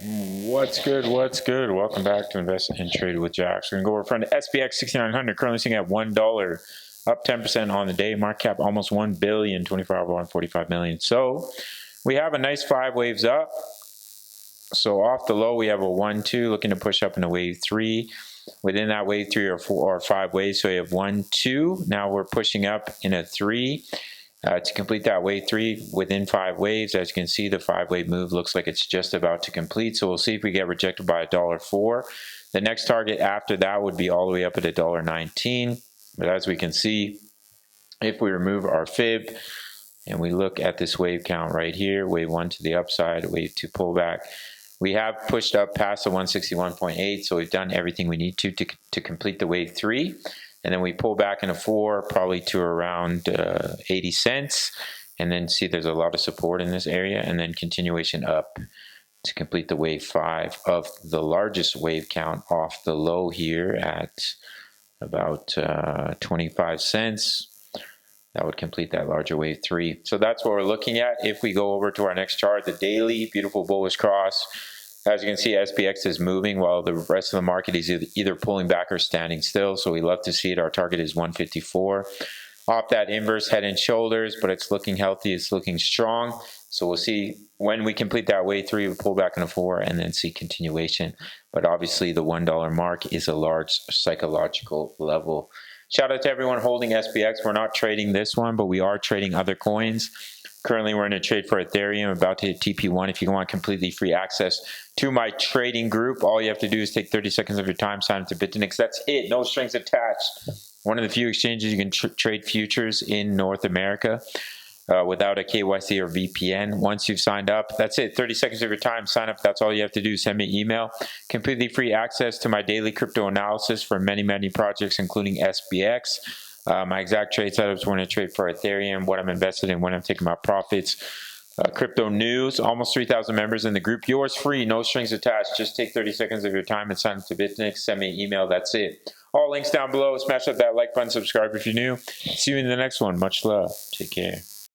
What's good? What's good? Welcome back to Invest and Trade with Jax. We're going to go over front of SPX6900, currently sitting at $1, up 10% on the day. Market cap almost $1 billion, 24 hour, 145 million. So we have a nice 5 waves up. So off the low, we have a 1, 2, looking to push up into wave 3. Within that wave 3 or 4 or 5 waves, so we have 1, 2. Now we're pushing up in a 3. To complete that wave 3 within 5 waves. As you can see, the 5-wave move looks like it's just about to complete. So we'll see if we get rejected by $1.04. The next target after that would be all the way up at $1.19. But as we can see, if we remove our fib and we look at this wave count right here, wave 1 to the upside, wave 2 pullback, we have pushed up past the 161.8. So we've done everything we need to complete the wave 3. And then we pull back in a 4, probably to around 80 cents. And then see there's a lot of support in this area. And then continuation up to complete the wave 5 of the largest wave count off the low here at about 25 cents. That would complete that larger wave 3. So that's what we're looking at. If we go over to our next chart, the daily, beautiful bullish cross. As you can see, SPX is moving while the rest of the market is either pulling back or standing still. So we love to see it. Our target is 154. Off that inverse head and shoulders, but it's looking healthy. It's looking strong. So we'll see when we complete that wave 3, we pull back in a 4 and then see continuation. But obviously the $1 mark is a large psychological level. Shout out to everyone holding SPX. We're not trading this one, but we are trading other coins. Currently, we're in a trade for Ethereum, about to hit TP1. If you want completely free access to my trading group, all you have to do is take 30 seconds of your time, sign up to Bitfinex. That's it. No strings attached. One of the few exchanges you can trade futures in North America without a KYC or VPN. Once you've signed up, that's it. 30 seconds of your time, sign up. That's all you have to do. Send me an email. Completely free access to my daily crypto analysis for many, many projects, including SPX. My exact trade setups, when I trade for Ethereum, what I'm invested in, when I'm taking my profits. Crypto news, almost 3,000 members in the group. Yours free, no strings attached. Just take 30 seconds of your time and sign up to Bitfinex. Send me an email. That's it. All links down below. Smash up that like button. Subscribe if you're new. See you in the next one. Much love. Take care.